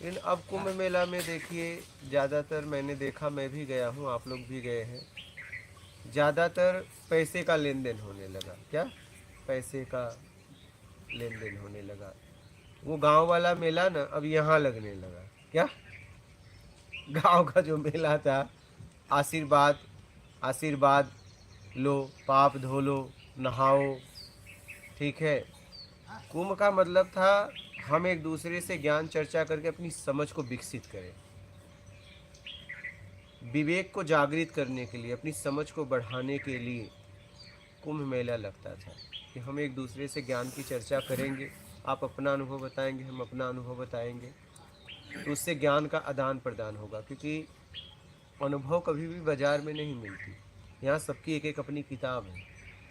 इन अब कुंभ मेला में देखिए, ज़्यादातर मैंने देखा, मैं भी गया हूँ, आप लोग भी गए हैं, ज़्यादातर पैसे का लेन देन होने लगा। क्या? पैसे का लेन देन होने लगा। वो गांव वाला मेला ना अब यहाँ लगने लगा। क्या? गांव का जो मेला था, आशीर्वाद आशीर्वाद लो, पाप धो लो, नहाओ, ठीक है। कुंभ का मतलब था हम एक दूसरे से ज्ञान चर्चा करके अपनी समझ को विकसित करें, विवेक को जागृत करने के लिए, अपनी समझ को बढ़ाने के लिए कुंभ मेला लगता था कि हम एक दूसरे से ज्ञान की चर्चा करेंगे, आप अपना अनुभव बताएंगे, हम अपना अनुभव बताएंगे, तो उससे ज्ञान का आदान प्रदान होगा। क्योंकि अनुभव कभी भी बाजार में नहीं मिलती, यहाँ सबकी एक एक अपनी किताब है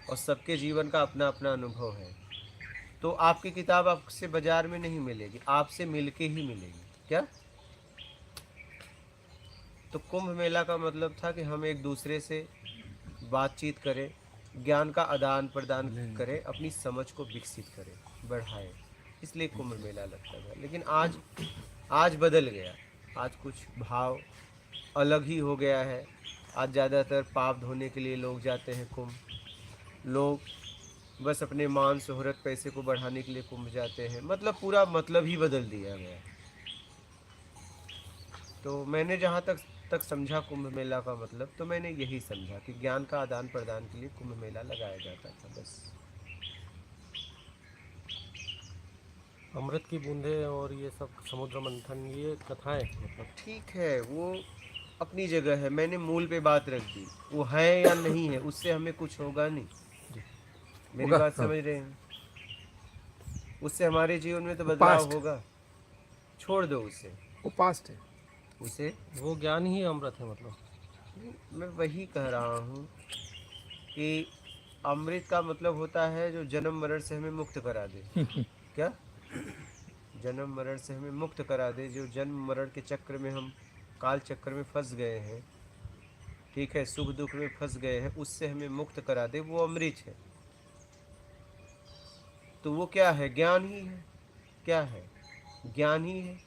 और सबके जीवन का अपना अपना अनुभव है। तो आपकी किताब आपसे बाजार में नहीं मिलेगी, आपसे मिलके ही मिलेगी। क्या? तो कुंभ मेला का मतलब था कि हम एक दूसरे से बातचीत करें, ज्ञान का आदान प्रदान करें, अपनी समझ को विकसित करें, बढ़ाएं। इसलिए कुंभ मेला लगता था। लेकिन आज बदल गया। आज कुछ भाव अलग ही हो गया है। आज ज़्यादातर पाप धोने के लिए लोग जाते हैं कुंभ। लोग बस अपने मान शोहरत पैसे को बढ़ाने के लिए कुंभ जाते हैं। मतलब पूरा मतलब ही बदल दिया गया। तो मैंने जहाँ तक समझा कुंभ मेला का मतलब, तो मैंने यही समझा कि ज्ञान का आदान प्रदान के लिए कुंभ मेला लगाया जाता था, बस। अमृत की बूंदें और ये सब समुद्र मंथन, ये कथाएं मतलब। ठीक है, वो अपनी जगह है। मैंने मूल पे बात रख दी। वो है या नहीं है, उससे हमें कुछ होगा नहीं। मेरी होगा। बात हाँ, समझ रहे हैं? उससे हमारे जीवन में तो वो बदलाव पास्ट, होगा। छोड़ दो उसे। वो पास्ट है। उसे वो ज्ञान ही अमृत है मतलब। मैं वही कह रहा हूँ कि अमृत का मतलब होता है जो जन्म मरण से हमें मुक्त करा दे। क्या? जन्म मरण से हमें मुक्त करा दे। जो जन्म मरण के चक्र में हम काल चक्र में फंस गए हैं, ठीक है, सुख दुख में फंस गए हैं, उससे हमें मुक्त करा दे, वो अमृत है। तो वो क्या है? ज्ञान ही है। क्या है? ज्ञान ही है।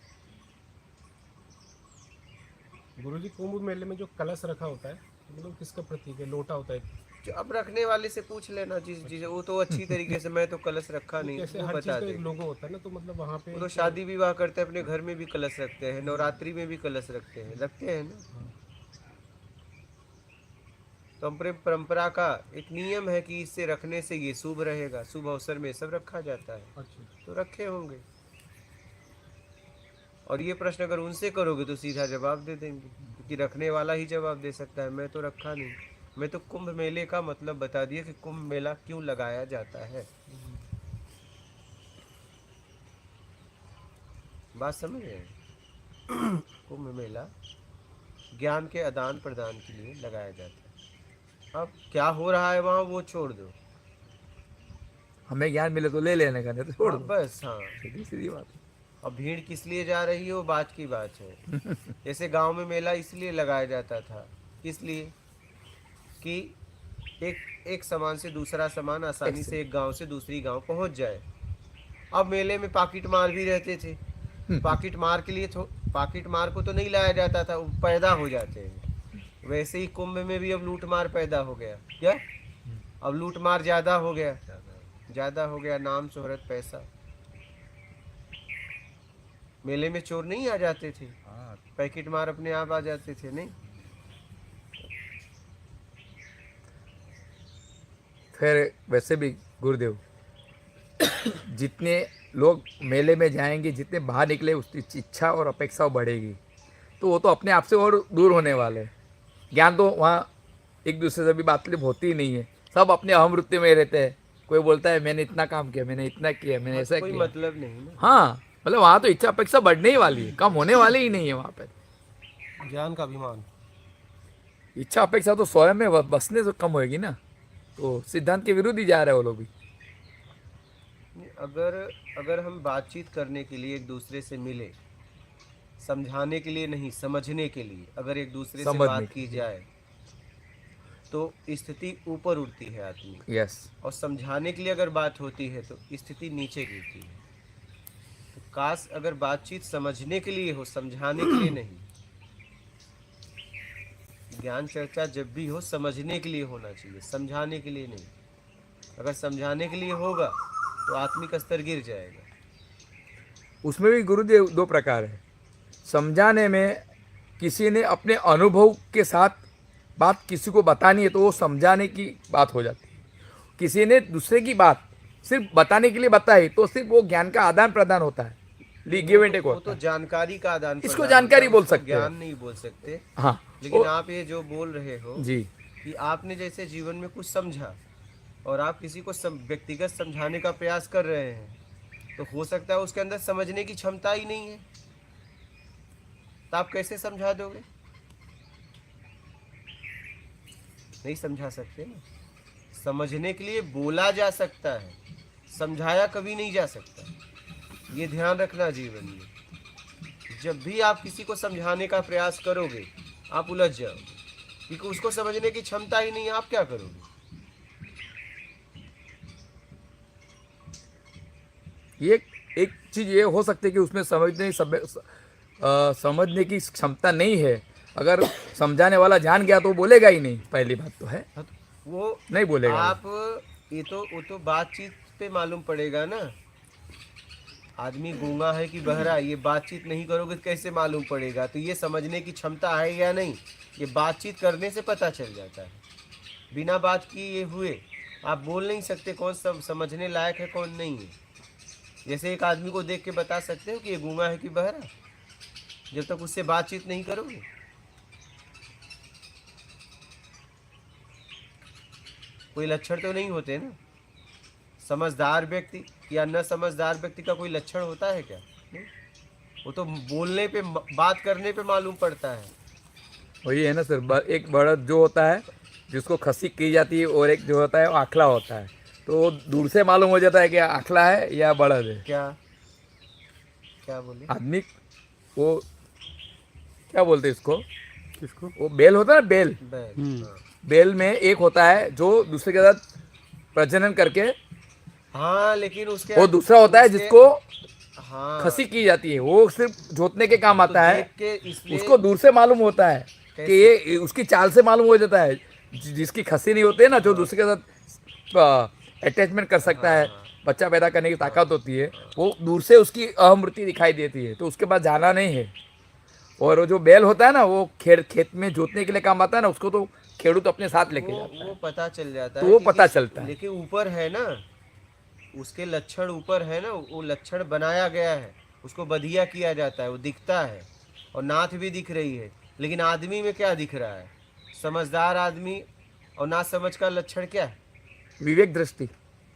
गुरुजी, कुंभ मेले में जो कलश रखा होता है मतलब किसका प्रतीक है? लोटा होता है। जो अब रखने वाले से पूछ लेना, जिस जिस वो तो अच्छी तरीके से, मैं तो कलश रखा नहीं, नहीं, कैसे वो हर चीज बता का एक देंगे। लोगो होता है ना, तो मतलब वहाँ पे वो तो एक। शादी विवाह करते हैं, अपने घर में भी कलश रखते हैं, नवरात्रि में भी कलश रखते हैं ना। तो अपने परंपरा का एक नियम है कि इससे रखने से ये शुभ रहेगा, शुभ अवसर में सब रखा जाता है, अच्छा। तो रखे होंगे। और ये प्रश्न अगर उनसे करोगे तो सीधा जवाब दे देंगे, क्योंकि रखने वाला ही जवाब दे सकता है। मैं तो रखा नहीं। मैं तो कुंभ मेले का मतलब बता दिया कि कुंभ मेला क्यों लगाया जाता है। बात समझ रहे हैं? कुंभ मेला ज्ञान के आदान प्रदान के लिए लगाया जाता है। अब क्या हो रहा है वहाँ, वो छोड़ दो। हमें ज्ञान मिले तो ले लेने का, नहीं तो छोड़ हाँ, दो। बस, हाँ। सीधी सीधी बात है। अब भीड़ किस लिए जा रही है, वो बात की बात है। जैसे गांव में मेला इसलिए लगाया जाता था, किस लिए? कि एक एक सामान से दूसरा सामान आसानी एक्शन। से एक गांव से दूसरी गांव पहुंच जाए। अब मेले में पाकिट मार भी रहते थे, तो पाकिट मार के लिए पाकिट मार को तो नहीं लाया जाता था, वो पैदा हो जाते हैं। वैसे ही कुंभ में भी अब लूट मार पैदा हो गया। क्या? अब लूट मार ज्यादा हो गया, ज्यादा हो गया, नाम शोहरत पैसा। मेले में चोर नहीं आ जाते थे, पैकेट मार अपने आप आ जाते थे, नहीं? फिर वैसे भी गुरुदेव, जितने लोग मेले में जाएंगे, जितने बाहर निकले, उसकी इच्छा और अपेक्षा बढ़ेगी, तो वो तो अपने आप से और दूर होने वाले हैं। ज्ञान तो वहाँ एक दूसरे से भी बातचीत होती ही नहीं है, सब अपने अहम वृत्ति में रहते हैं। कोई बोलता है मैंने इतना काम किया, मैंने इतना किया, मैंने ऐसा कोई किया। मतलब नहीं ना। हाँ, मतलब वहाँ तो इच्छा अपेक्षा बढ़ने ही वाली है, कम होने वाली ही नहीं है वहाँ पे। ज्ञान का अभिमान। इच्छा अपेक्षा तो स्वयं में बसने से कम होएगी ना। तो सिद्धांत के विरुद्ध ही जा रहे हैं वो लोग भी। अगर अगर हम बातचीत करने के लिए एक दूसरे से मिले, समझाने के लिए नहीं, समझने के लिए अगर एक दूसरे से समझने बात की के जाए, तो स्थिति ऊपर उठती है आदमी की। यस। और समझाने के लिए अगर बात होती है तो स्थिति नीचे गिरती है। तो काश अगर बातचीत समझने के लिए हो, समझाने के लिए नहीं। ज्ञान चर्चा जब भी हो समझने के लिए होना चाहिए, समझाने के लिए नहीं। अगर समझाने के लिए होगा तो आत्मिक स्तर गिर जाएगा। उसमें भी गुरुदेव दो प्रकार है। समझाने में किसी ने अपने अनुभव के साथ बात किसी को बतानी है तो वो समझाने की बात हो जाती है। किसी ने दूसरे की बात सिर्फ बताने के लिए बताई तो सिर्फ वो ज्ञान का आदान प्रदान होता है, गिव एंड टेक वो होता तो है। जानकारी का आदान इसको प्रदान जानकारी होता है, बोल उसको सकते हैं। ज्ञान नहीं बोल सकते। हाँ लेकिन आप ये जो बोल रहे हो जी कि आपने जैसे जीवन में कुछ समझा और आप किसी को व्यक्तिगत समझाने का प्रयास कर रहे हैं, तो हो सकता है उसके अंदर समझने की क्षमता ही नहीं है, तो आप कैसे समझा दोगे? नहीं समझा सकते ना। समझने के लिए बोला जा सकता है, समझाया कभी नहीं जा सकता। ये ध्यान रखना जीवन में। जब भी आप किसी को समझाने का प्रयास करोगे आप उलझ जाओगे, क्योंकि उसको समझने की क्षमता ही नहीं है। आप क्या करोगे? ये एक चीज ये हो सकती है कि उसमें समझने की क्षमता नहीं है। अगर समझाने वाला जान गया तो वो बोलेगा ही नहीं, पहली बात तो है, वो नहीं बोलेगा। आप वो तो बातचीत पे मालूम पड़ेगा ना। आदमी गूंगा है कि बहरा, ये बातचीत नहीं करोगे तो कैसे मालूम पड़ेगा? तो ये समझने की क्षमता है या नहीं, ये बातचीत करने से पता चल जाता है। बिना बात की ये हुए आप बोल नहीं सकते कौन सब समझने लायक है कौन नहीं है। जैसे एक आदमी को देख के बता सकते हो कि ये गूंगा है कि बहरा, जब तक उससे बातचीत नहीं करोगे। कोई लक्षण तो नहीं होते ना। समझदार व्यक्ति या न समझदार व्यक्ति का कोई लक्षण होता है क्या? नहीं। वो तो बोलने पे, बात करने पे मालूम पड़ता है। वही है ना सर, एक बड़द जो होता है जिसको खसी की जाती है और एक जो होता है वो आखला होता है, तो दूर से मालूम हो जाता है कि आखला है या बड़द है। क्या क्या बोले? आदमी वो क्या बोलते हैं इसको, किसको? वो बेल होता है ना, बेल। बैल। बेल में एक होता है जो दूसरे के साथ प्रजनन करके, हाँ लेकिन उसके वो दूसरा होता है जिसको हाँ खसी की जाती है, वो सिर्फ जोतने के काम आता है। देख के इसलिए उसको दूर से मालूम होता है कि ये, उसकी चाल से मालूम हो जाता है। जिसकी खसी नहीं होती है ना, जो दूसरे के साथ अटैचमेंट कर सकता है, बच्चा पैदा करने की ताकत होती है, वो दूर से उसकी अहमृति दिखाई देती है, तो उसके पास जाना नहीं है। और वो जो बैल होता है ना, वो खेत में जोतने के लिए काम आता है ना, उसको तो खेडूत अपने साथ लेके जाता है, वो पता चल जाता तो है। वो क्योंकि पता चलता है। लेकिन ऊपर है ना, उसके लक्षण ऊपर है ना, वो लक्षण बनाया गया है, उसको बधिया किया जाता है, वो दिखता है और नाथ भी दिख रही है। लेकिन आदमी में क्या दिख रहा है? समझदार आदमी और ना समझ का लक्षण क्या है? विवेक दृष्टि।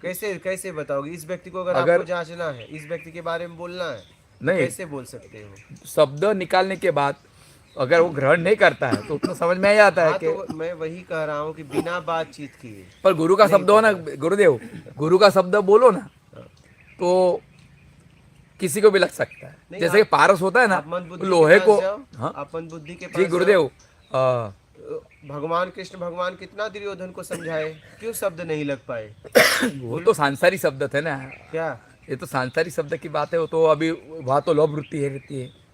कैसे कैसे बताओगे? इस व्यक्ति को अगर आपको जांचना है, इस व्यक्ति के बारे में बोलना है, नहीं, कैसे बोल सकते हो? शब्द निकालने के बाद अगर वो ग्रहण नहीं करता है तो उतना समझ में आ जाता है हाँ, कि तो मैं वही कह रहा हूँ कि बिना बातचीत किए। पर गुरु का शब्द हो ना गुरुदेव, गुरु का शब्द बोलो ना तो किसी को भी लग सकता है। नहीं, जैसे कि पारस होता है ना, आप मन बुद्धि लोहे के को। पास जाओ, हाँ अपन बुद्धि के पास जी गुरुदेव, जाओ। भगवान कृष्ण भगवान कितना दुर्योधन को समझाए, क्यों शब्द नहीं लग पाए? वो तो सांसारिक शब्द थे ना, क्या? ये तो सांसारिक शब्द की बात है। वो तो अभी वहाँ तो लोभ वृत्ति है रहती है,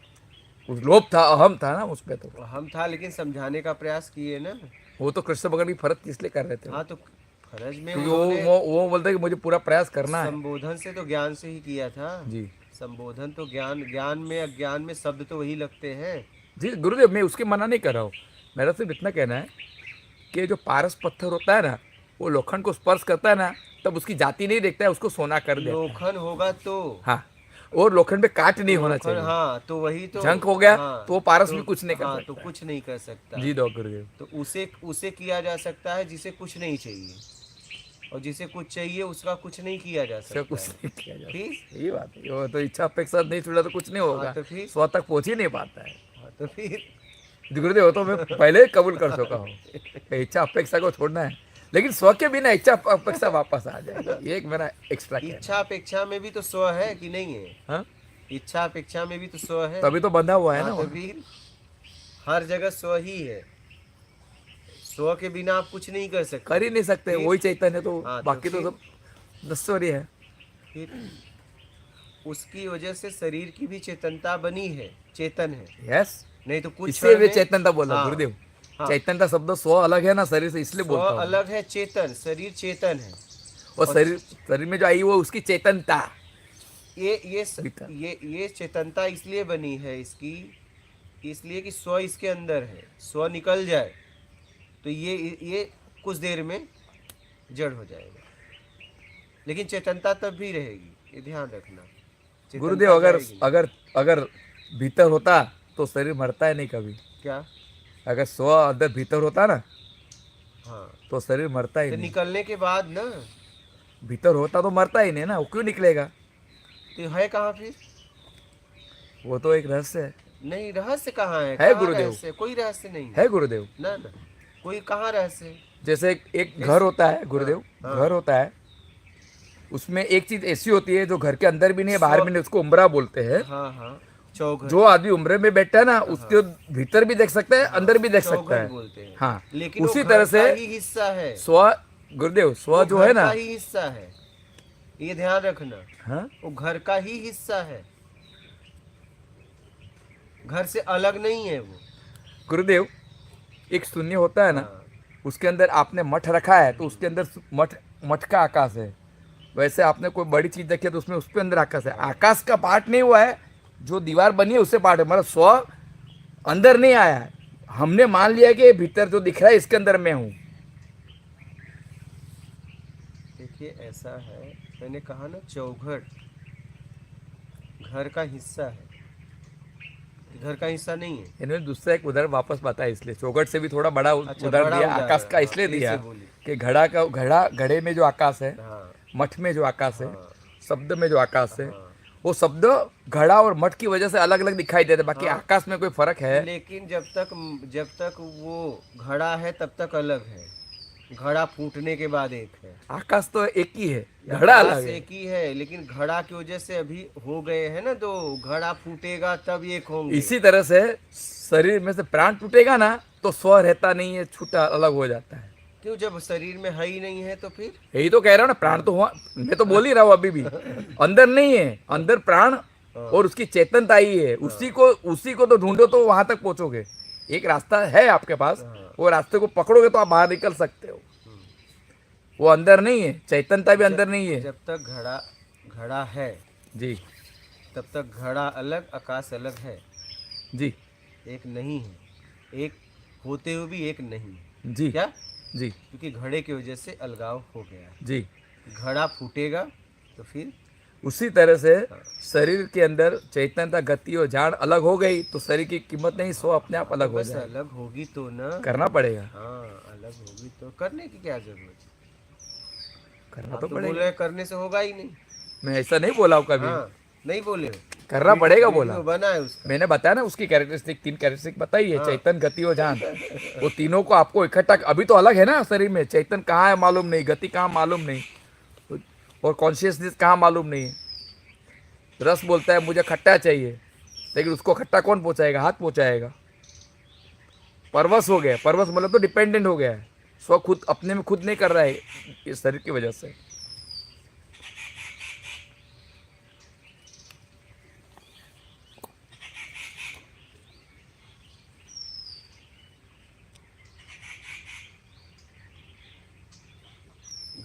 उस लोभ था, अहम था ना उस पे, तो हम था लेकिन समझाने का प्रयास किए ना। वो तो कृष्ण भगवान की फर्ज इसलिए कर रहे थे, हाँ तो फर्ज में क्योंकि उन्होंने वो बोलते हैं कि मुझे पूरा प्रयास करना है। संबोधन से तो ज्ञान से ही किया था जी संबोधन तो ज्ञान में अज्ञान में शब्द तो वही लगते हैं। जी गुरुदेव, मैं उसकी मना नहीं कर रहा हूँ, मेरा सिर्फ इतना कहना है कि जो पारस पत्थर होता है ना, वो लोखंड को स्पर्श करता है ना, तब उसकी जाति नहीं देखता है, उसको सोना कर देता है। लोखंड होगा तो हाँ, और लोखंड पे काट नहीं होना चाहिए। हाँ तो वही तो जंक हो गया हाँ, तो वो पारस तो, भी कुछ नहीं कर हाँ, सकता तो कुछ नहीं कर सकता। जी गुरुदेव। तो उसे किया जा सकता है जिसे कुछ नहीं चाहिए, और जिसे कुछ चाहिए उसका कुछ नहीं किया जा उसका सकता कुछ है। नहीं किया जाता। ठीक? यही बात है, वो तो इच्छा अपेक्षा नहीं छुड़ा तो कुछ नहीं होगा, हाँ, तो फिर? स्व तक पहुंच ही नहीं पाता है। हाँ, तो फिर जी गुरुदेव, तो मैं पहले ही कबूल कर चुका हूँ कि इच्छा अपेक्षा को छोड़ना है, लेकिन स्व के बिना इच्छा अपेक्षा वापस आ जाएगी। ये एक मेरा एक्स्ट्रा इच्छा अपेक्षा में भी तो स्व है कि नहीं है? हाँ, इच्छा अपेक्षा में भी तो स्व है। तभी तो बंधा हुआ है हाँ, ना तो वो। फिर हर जगह स्व ही है। स्व के बिना आप कुछ नहीं कर सकते। कर ही नहीं सकते, फिर? वही चैतन्य तो, हाँ, तो बाकी तो फिर? सब नश्वरी है। फिर उसकी वजह से शरीर की भी चेतनता बनी है, चेतन है। यस, नहीं तो कुछ इसलिए क्षण वे में- चैतन्यता बोला हाँ, गुरुदेव। हाँ। चैतन्यता शब्द स्व अलग है ना शरीर से, इसलिए स्व बोलता हूँ। अलग है, चेतन शरीर चेतन है। और शरीर में जो आई वो उसकी चेतनता। भीतर। ये चेतनता इसलिए बनी है इसकी, इसलिए कि स्व इसके अंदर है। स्व निकल जाए तो ये कुछ देर में जड़ हो जाएगा, लेकिन चेतनता तब भी रहेगी, ये ध्यान रखना। चेतनता गुरुदेव अगर जाएगी नहीं। अगर अगर भीतर होता तो शरीर मरता है नहीं कभी। क्या? अगर स्व अंदर भीतर होता ना हाँ, तो शरीर मरता ही तो नहीं। निकलने के बाद ना, भीतर होता तो मरता ही नहीं ना, वो क्यों निकलेगा? तो है कहाँ फिर? वो तो एक रहस्य है। नहीं, रहस्य कहाँ है? है कहाँ गुरुदेव। रहस्य? कोई रहस्य नहीं है गुरुदेव। ना ना, कोई कहाँ रहस्य है? जैसे एक घर होता है गुरुदेव, हाँ। घर होता है, उसमें एक चीज ऐसी होती है जो घर के अंदर भी नहीं है बाहर भी नहीं, उसको उम्बरा बोलते हैं। हाँ हाँ, चौघट। जो आदमी उम्रे में बैठता है ना उसके भीतर भी देख सकता है, अंदर भी देख सकता चौघट है। बोलते हैं। हाँ, लेकिन उसी वो तरह घर से का ही हिस्सा है। स्व, गुरुदेव स्व वो जो घर है ना, का ही हिस्सा है, ये ध्यान रखना। हाँ, वो घर का ही हिस्सा है, घर से अलग नहीं है वो। गुरुदेव एक शून्य होता है ना, हाँ, उसके अंदर आपने मठ रखा है तो उसके अंदर मठ का आकाश है। वैसे आपने कोई बड़ी चीज देखी है तो उसमें उसके अंदर आकाश है। आकाश का पार्ट नहीं हुआ है, जो दीवार बनी है उससे पार्ट है, मतलब स्व अंदर नहीं आया है। हमने मान लिया कि ये भीतर जो दिख रहा है इसके अंदर मैं हूँ। देखिए ऐसा है, मैंने कहा ना चौघट घर का हिस्सा है, घर का हिस्सा नहीं है। इन्होंने दूसरा एक उधर वापस बताया, इसलिए चौखट से भी थोड़ा बड़ा अच्छा, उधर बड़ा दिया उदाहरण, आकाश का, हाँ, इसलिए फिर दिया से बोलिए। कि घड़े में जो आकाश है, हाँ मठ में जो आकाश है, हाँ शब्द में जो आकाश है, हाँ। वो शब्द घड़ा और मठ की वजह से अलग अलग दिखाई देते, बाकी हाँ। आकाश में कोई फर्क है? लेकिन जब तक वो घड़ा है तब तक अलग है, घड़ा फूटने के बाद एक है। आकाश तो एक ही है, घड़ा आकाश अलग है। एक ही है, लेकिन घड़ा की वजह से अभी हो गए हैं ना, तो घड़ा फूटेगा तब एक होंगे। इसी तरह से शरीर में से प्राण टूटेगा ना तो स्व रहता नहीं है, छूटा अलग हो जाता है। क्यों? जब शरीर में है ही नहीं है तो फिर यही तो कह रहा हूँ ना, प्राण तो हुआ, मैं तो बोल ही रहा हूँ अभी भी, अंदर नहीं है, अंदर प्राण और उसकी चेतनता ही है। उसी को तो ढूंढो तो वहां तक पहुंचोगे। एक रास्ता है आपके पास, वो रास्ते को पकड़ोगे तो आप बाहर निकल सकते हो। वो अंदर नहीं है, चैतन्यता भी अंदर नहीं है। जब तक घड़ा है जी तब तक घड़ा अलग, आकाश अलग है, जी एक नहीं है। एक होते हुए भी एक नहीं है। जी क्या? जी क्योंकि घड़े की वजह से अलगाव हो गया है। जी। घड़ा फूटेगा तो फिर उसी तरह से शरीर के अंदर चैतन्यता, गति और जान अलग हो गई तो शरीर की कीमत नहीं, सो अपने आप अलग हो बस जाए। अलग होगी तो ना, करना पड़ेगा, हाँ अलग होगी तो करने की क्या जरूरत है? करना आप तो तो बोल पड़ेगा। रहे करने से होगा ही नहीं। मैं ऐसा नहीं बोला हूँ कभी, हाँ, नहीं बोले हो। करना पड़ेगा बोला। वीडियो बना है उसका। मैंने बताया ना उसकी कैरेक्टरिस्टिक, 3 कैरेक्टरिस्टिक बताई है, हाँ। चैतन, गति और जान। वो तीनों को आपको इकट्ठा, अभी तो अलग है ना शरीर में, चैतन कहाँ है मालूम नहीं, गति कहाँ मालूम नहीं, और कॉन्शियसनेस कहाँ मालूम नहीं। रस बोलता है मुझे खट्टा चाहिए, लेकिन उसको खट्टा कौन पहुंचाएगा? हाथ पहुंचाएगा। परवश हो गया, परवश मतलब तो डिपेंडेंट हो गया है, स्व खुद अपने में खुद नहीं कर रहा है इस शरीर की वजह से।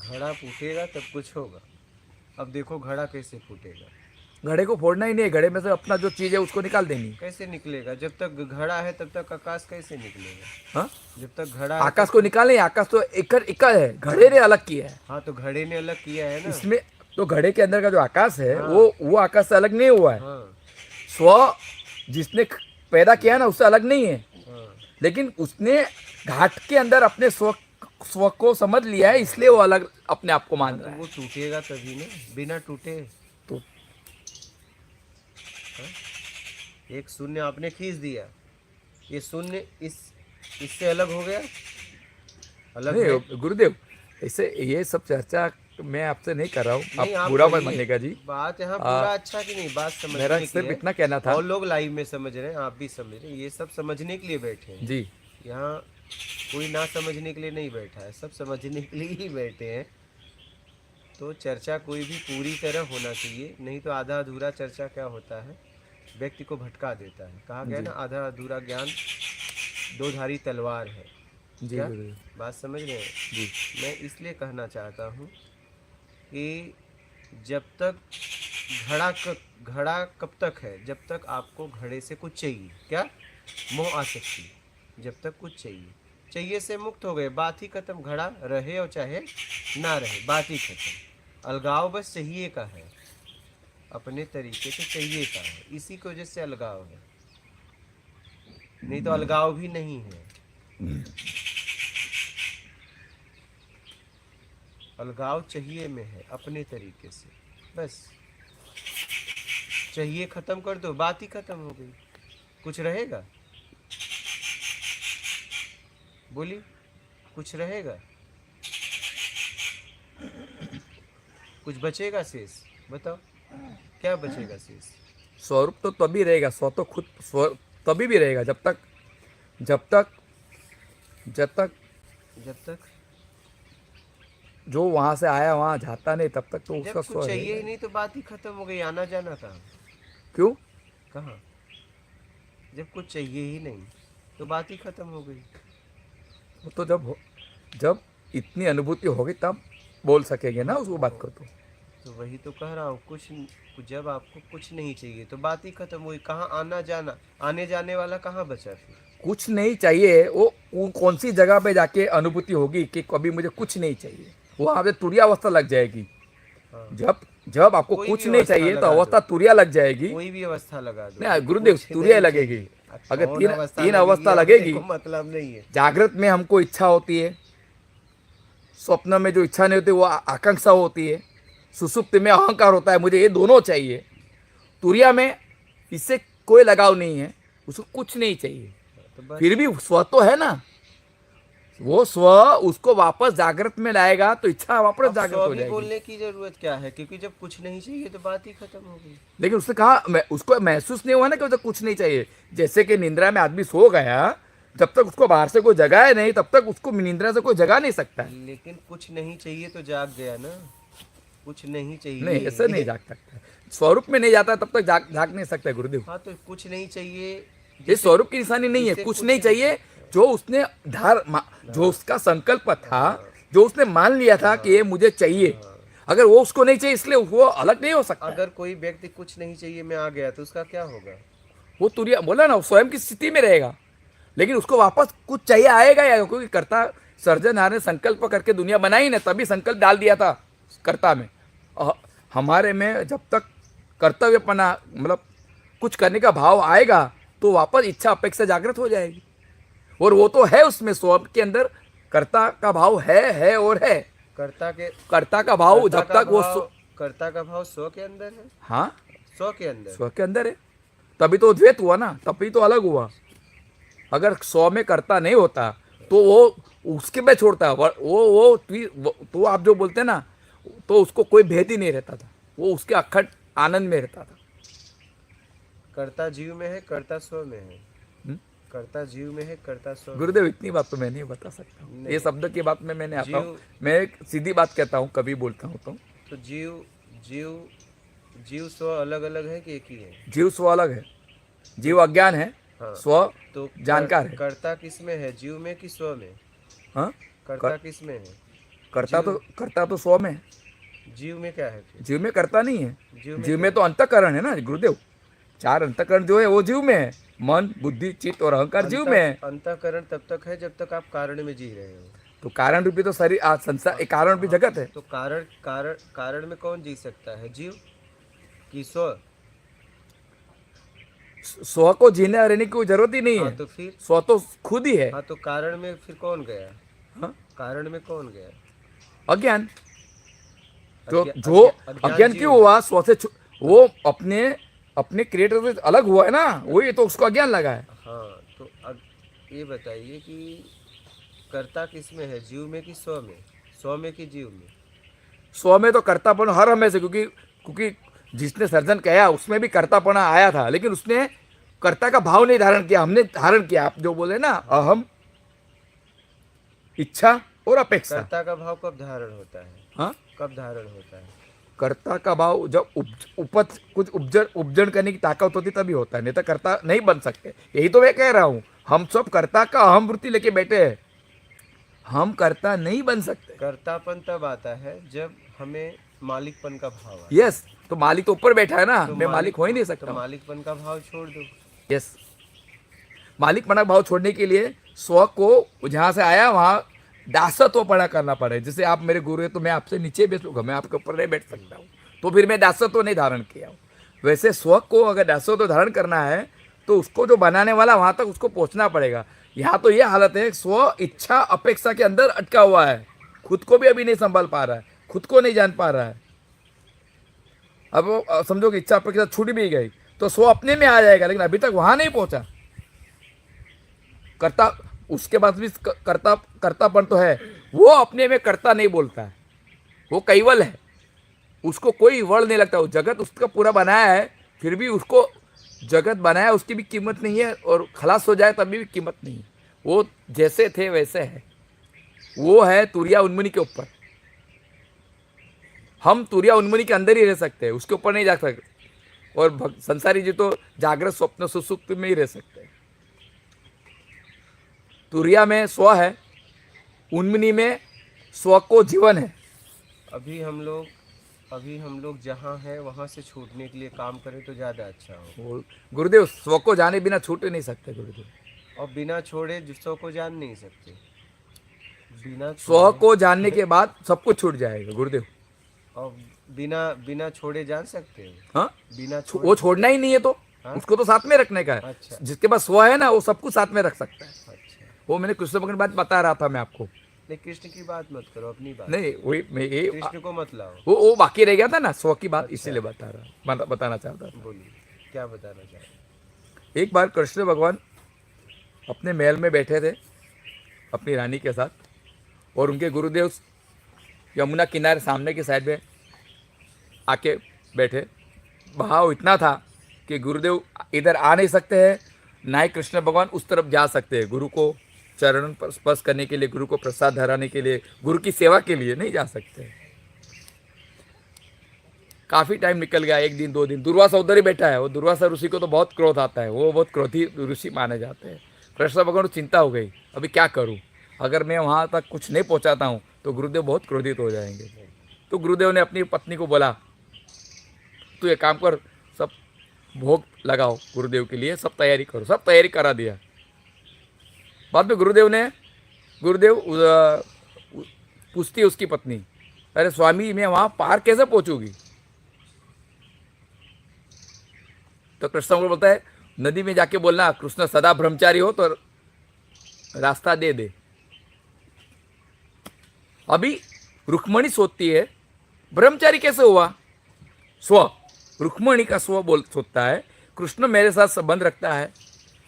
घड़ा फूटेगा तब कुछ होगा। अब देखो घड़ा कैसे फूटेगा, घड़े को फोड़ना ही नहीं है, घड़े में से अपना जो चीज है उसको निकाल देनी है। कैसे निकलेगा? जब तक घड़ा है तब तक आकाश कैसे निकलेगा? हाँ? जब तक घड़ा है आकाश को निकाले, आकाश तो एक है, घड़े ने अलग किया है। हाँ, तो घड़े ने अलग किया है ना। इसमें तो घड़े के अंदर का जो आकाश है वो आकाश से अलग नहीं हुआ है। हाँ स्व जिसने पैदा किया ना उससे अलग नहीं है, हाँ, लेकिन उसने घाट के अंदर अपने स्व को समझ लिया है, इसलिए वो अलग अपने आप को मान तो रहा है। वो टूटेगा तभी ना, बिना टूटे। तो एक शून्य आपने खींच दिया, ये शून्य इससे अलग हो गया, अलग है। नहीं गुरुदेव, ऐसे ये सब चर्चा मैं आपसे नहीं कर रहा हूँ, नहीं, आप आप बुरा मत कहिए। मानिएगा जी। बात यहाँ पूरा अच्छा कि नहीं, बात मेरा समझने सिर्फ की है। इतना कहना था और लोग लाइव में समझ रहे हैं, आप भी समझ रहे हैं, ये सब समझने के लिए बैठे हैं। जी। यहाँ कोई ना समझने के लिए नहीं बैठा है, सब समझने के लिए ही बैठे हैं। तो चर्चा कोई भी पूरी तरह होना चाहिए, नहीं तो आधा अधूरा चर्चा क्या होता है, व्यक्ति को भटका देता है। कहा गया ना, आधा अधूरा ज्ञान दो धारी तलवार है। जी क्या गुरुदेव बात समझ रहे हैं? जी। मैं इसलिए कहना चाहता हूँ कि जब तक घड़ा कब तक है, जब तक आपको घड़े से कुछ चाहिए। क्या? मोह आसक्ति। जब तक कुछ चाहिए से मुक्त हो गए, बात ही खत्म। घड़ा रहे और चाहे ना रहे, बात ही खत्म। अलगाव बस चाहिए का है, अपने तरीके से चाहिए का है, इसी की वजह से अलगाव है, नहीं तो अलगाव भी नहीं है। अलगाव चाहिए में है, अपने तरीके से। बस चाहिए खत्म कर दो, बात ही खत्म हो गई। कुछ रहेगा? बोली, कुछ रहेगा? कुछ बचेगा शेष? बताओ, क्या बचेगा शेष? स्वरूप तो तभी रहेगा, स्व तो खुद स्व तभी भी रहेगा जब तक जो वहां से आया वहां जाता नहीं, तब तक तो जब उसका स्व कुछ चाहिए ही रहेगा। नहीं तो बात ही खत्म हो गई। आना जाना कहाँ? क्यों? कहाँ? जब कुछ चाहिए ही नहीं तो बात ही खत्म हो गई। वो तो जब इतनी अनुभूति होगी तब बोल सकेंगे ना उसको बात को। तो वही तो कह रहा हूँ, जब आपको कुछ नहीं चाहिए तो बात ही खत्म हुई। कहाँ आना जाना? आने जाने वाला कहाँ बचा फिर? कुछ नहीं चाहिए, वो कौन सी जगह पे जाके अनुभूति होगी कि कभी मुझे कुछ नहीं चाहिए? वो आप तुरिया अवस्था लग जाएगी। हाँ। जब आपको कोई कुछ भी नहीं अवस्था चाहिए तो लगा अवस्था दो। तुरिया लग जाएगी। कोई भी अवस्था लगा दो, नहीं गुरुदेव, कुछ तुरिया नहीं लगेगी। चाहिए। अगर कौन तीन अवस्था लगेगी, को मतलब नहीं है। जागृत में हमको इच्छा होती है, स्वप्न में जो इच्छा नहीं होती वो आकांक्षा होती है, सुसुप्ति में अहंकार होता है, मुझे ये दोनों चाहिए। तुरिया में इससे कोई लगाव नहीं है, उसको कुछ नहीं चाहिए। तो बस फिर भी स्व तो है ना, वो स्व उसको वापस जागृत में लाएगा तो इच्छा वापस अब जागृत सौ हो भी जाएगी। बोलने की जरूरत क्या है, क्योंकि जब कुछ नहीं चाहिए तो बात ही खत्म हो गई। लेकिन उसने कहा, उसको महसूस नहीं हुआ ना कि उसे कुछ नहीं चाहिए। जैसे कि निंद्रा में आदमी सो गया, जब तक उसको बाहर से कोई जगाए नहीं तब तक उसको निंद्रा से कोई जगा नहीं सकता है। लेकिन कुछ नहीं चाहिए तो जाग गया ना। कुछ नहीं चाहिए, नहीं, ऐसा नहीं जाग सकता। स्वरूप में नहीं जाता तब तक जाग नहीं सकता गुरुदेव। हाँ तो कुछ नहीं चाहिए, ये स्वरूप की निशानी नहीं है। जिसे कुछ कुछ नहीं चाहिए, जो उसने जो उसका संकल्प था, जो उसने मान लिया था कि ये मुझे चाहिए, अगर वो उसको नहीं चाहिए इसलिए वो अलग नहीं हो सकता। अगर कोई व्यक्ति कुछ नहीं चाहिए में आ गया तो उसका क्या होगा? वो तुरिया बोला ना, स्वयं की स्थिति में रहेगा, लेकिन उसको वापस कुछ चाहिए आएगा या, क्योंकि कर्ता सर्जनहार ने संकल्प करके दुनिया बनाई ना, तभी संकल्प डाल दिया था कर्ता में। हमारे में जब तक कर्तव्यपना मतलब कुछ करने का भाव आएगा तो वापस इच्छा अपेक्षा जागृत हो जाएगी। और वो तो है, उसमें स्वयं के अंदर कर्ता का भाव है और है। कर्ता का भाव जब तक वो कर्ता का भाव स्व के अंदर है। हाँ, स्व के अंदर, स्व के अंदर है, तभी तो द्वैत हुआ ना, तभी तो अलग हुआ। अगर स्व में कर्ता नहीं होता तो वो उसके में छोड़ता, वो तो आप जो बोलते हैं ना, तो उसको कोई भेद ही नहीं रहता था, वो उसके अखंड आनंद में रहता था। कर्ता जीव में है, कर्ता स्व में है। कर्ता जीव में है, कर्ता स्व में। गुरुदेव इतनी बात तो मैं नहीं बता सकता हूँ, ये शब्द की बात में मैंने आता हूँ, मैं एक सीधी बात कहता हूँ, कभी बोलता हूँ तो जीव स्व अलग अलग है कि एक ही है? जीव स्व अलग है, जीव अज्ञान है, हाँ। स्व तो जानकार है। कर्ता किस में है, जीव में कि स्व में? हाँ, कर्ता किस में है? कर्ता तो स्व में है। जीव में क्या है फिर? जीव में कर्ता नहीं है, जीव में जीव में तो अंतःकरण है ना गुरुदेव। 4 अंतःकरण जो है वो जीव में है, मन बुद्धि चित्त और अहंकार जीव में है। अंतःकरण तब तक है जब तक आप कारण में जी रहे हो। तो कारण रूपी तो शरीर आज संसार एक कारण रूपी जगत है। तो कारण में कौन जी सकता है, जीव कि स्व? स्व को जीने और रहने की कोई जरूरत ही नहीं है। तो फिर स्व तो खुद ही है। हाँ, तो कारण में फिर कौन गया? हाँ? कारण में कौन गया? अज्ञान। जो अज्ञान क्यों हुआ? स्व से वो अपने क्रिएटर से अलग हुआ है ना, वही तो उसको अज्ञान लगा है। हाँ, तो अब ये बताइए कि कर्ता किस में है, जीव में कि स्व में? स्व में कि जीव में? स्व में तो कर्तापन हर हमेशा, क्योंकि जिसने सर्जन कहा उसमें भी कर्तापना आया था, लेकिन उसने कर्ता का भाव नहीं धारण किया, हमने धारण किया। आप जो बोले ना, अहम, इच्छा और अपेक्षा। कर्ता का भाव कब धारण होता है? हाँ, कब धारण होता है? कर्ता का भाव जब उपज कुछ उपजन करने की ताकत होती तभी होता है, नहीं तो कर्ता नहीं बन सकते। यही तो मैं कह रहा हूँ, हम सब कर्ता का अहम वृत्ति लेके बैठे हैं, हम कर्ता नहीं बन सकते। कर्तापन तब आता है जब हमें मालिकपन का भाव आता है। यस, तो मालिक तो ऊपर बैठा है ना, तो मैं मालिक हो ही नहीं तो सकता। मालिकपन का भाव छोड़ दो। यस, मालिकपना भाव छोड़ने के लिए स्व को जहाँ से आया वहाँ दासत्वपना करना पड़े। जैसे आप मेरे गुरु हैं तो मैं आपसे नीचे बैठूंगा, मैं आपके ऊपर नहीं बैठ सकता हूँ, तो फिर मैं दासत्व नहीं धारण किया हूँ। वैसे स्व को अगर दासत्व धारण करना है तो उसको जो बनाने वाला वहाँ तक उसको पहुँचना पड़ेगा। यहाँ तो ये हालत है, स्व इच्छा अपेक्षा के अंदर अटका हुआ है, खुद को भी अभी नहीं संभाल पा रहा है, खुद को नहीं जान पा रहा है। अब वो समझो कि इच्छा अपेक्षा छूट भी गई तो स्व अपने में आ जाएगा, लेकिन अभी तक वहाँ नहीं पहुँचा। कर्ता उसके बाद भी कर्तापन तो है, वो अपने में कर्ता नहीं बोलता है, वो कैवल है, उसको कोई वर्ण नहीं लगता। वो जगत उसका पूरा बनाया है, फिर भी उसको जगत बनाया उसकी भी कीमत नहीं है, और खलास हो जाए तभी भी कीमत नहीं है। वो जैसे थे वैसे है, वो है तुरिया उन्मुनि के ऊपर। हम तुरिया उन्मुनि के अंदर ही रह सकते हैं, उसके ऊपर नहीं जा सकते। और संसारी जी तो जागृत स्वप्न सुसुप्ति में ही रह सकते हैं। तुरिया में स्व है, उन्मुनि में स्व को जीवन है। अभी हम लोग जहाँ हैं वहाँ से छूटने के लिए काम करें तो ज़्यादा अच्छा हो। गुरुदेव, स्व को जाने बिना छूट नहीं सकते गुरुदेव, और बिना छोड़े स्व को जान नहीं सकते। बिना स्व को जानने के बाद सब कुछ छूट जाएगा गुरुदेव। और बिना छोड़े जान सकते हैं? हाँ, बिना छोड़े वो छोड़ना ही नहीं है तो हाँ? उसको तो साथ में रखने का है। अच्छा। जिसके पास स्व है ना, वो सब कुछ साथ में रख सकता है। अच्छा, वो मैंने कृष्ण भगवान की बात बता रहा था मैं आपको। नहीं कृष्ण की बात मत करो, अपनी बात। नहीं, वही मैं ये कृष्ण को मत लाओ। वो बाकी रह गया था ना स्व की बात, इसीलिए बताना चाहता था। बोलिए, क्या बताना चाह रहे? एक बार कृष्ण भगवान अपने महल में बैठे थे अपनी रानी के साथ, और उनके गुरुदेव यमुना किनारे सामने की साइड में आके बैठे। बहाव इतना था कि गुरुदेव इधर आ नहीं सकते हैं, ना ही कृष्ण भगवान उस तरफ जा सकते हैं। गुरु को चरण पर स्पर्श करने के लिए, गुरु को प्रसाद धराने के लिए, गुरु की सेवा के लिए नहीं जा सकते। काफ़ी टाइम निकल गया, 1 दिन 2 दिन। दुर्वासा उधर ही बैठा है। वो दुर्वासा ऋषि को तो बहुत क्रोध आता है, वो बहुत क्रोधी ऋषि माने जाते हैं। कृष्ण भगवान को चिंता हो गई, अभी क्या करूं, अगर मैं वहां तक कुछ नहीं पहुंचाता हूं तो गुरुदेव बहुत क्रोधित हो जाएंगे। तो गुरुदेव ने अपनी पत्नी को बोला, तू एक काम कर, सब भोग लगाओ गुरुदेव के लिए, सब तैयारी करो। सब तैयारी करा दिया। बाद में गुरुदेव पूछती है उसकी पत्नी, अरे स्वामी, मैं वहां पार कैसे पहुंचूंगी? तो कृष्ण को बोलता है, नदी में जाके बोलना कृष्ण सदा ब्रह्मचारी हो तो रास्ता दे दे। अभी रुक्मणी सोचती है, ब्रह्मचारी कैसे हुआ? स्व, रुक्मणी का स्व सोचता है, कृष्ण मेरे साथ संबंध रखता है,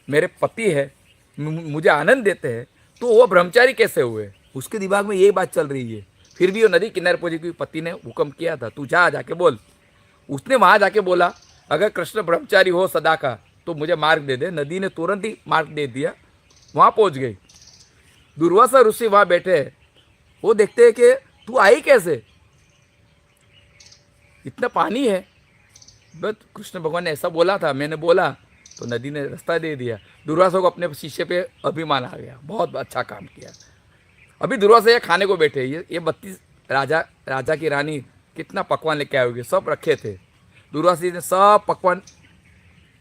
मेरे पति है, मुझे आनंद देते हैं, तो वो ब्रह्मचारी कैसे हुए? उसके दिमाग में यही बात चल रही है। फिर भी वो नदी किनारे पहुंची, क्योंकि पति ने हुक्म किया था, तू जाके बोल। उसने वहां जाके बोला, अगर कृष्ण ब्रह्मचारी हो सदा का तो मुझे मार्ग दे दे। नदी ने तुरंत ही मार्ग दे दिया, वहां पहुंच गई। दुर्वासा ऋषि वहां बैठे हैं, वो देखते हैं कि तू आई कैसे, इतना पानी है। बस कृष्ण भगवान ने ऐसा बोला था, मैंने बोला तो नदी ने रास्ता दे दिया। दुर्वासा को अपने शिष्य पे अभिमान आ गया, बहुत अच्छा काम किया। अभी दुर्वासा ये खाने को बैठे, ये 32 राजा की रानी कितना पकवान लेके आए होंगे, सब रखे थे। दुर्वासा ने सब पकवान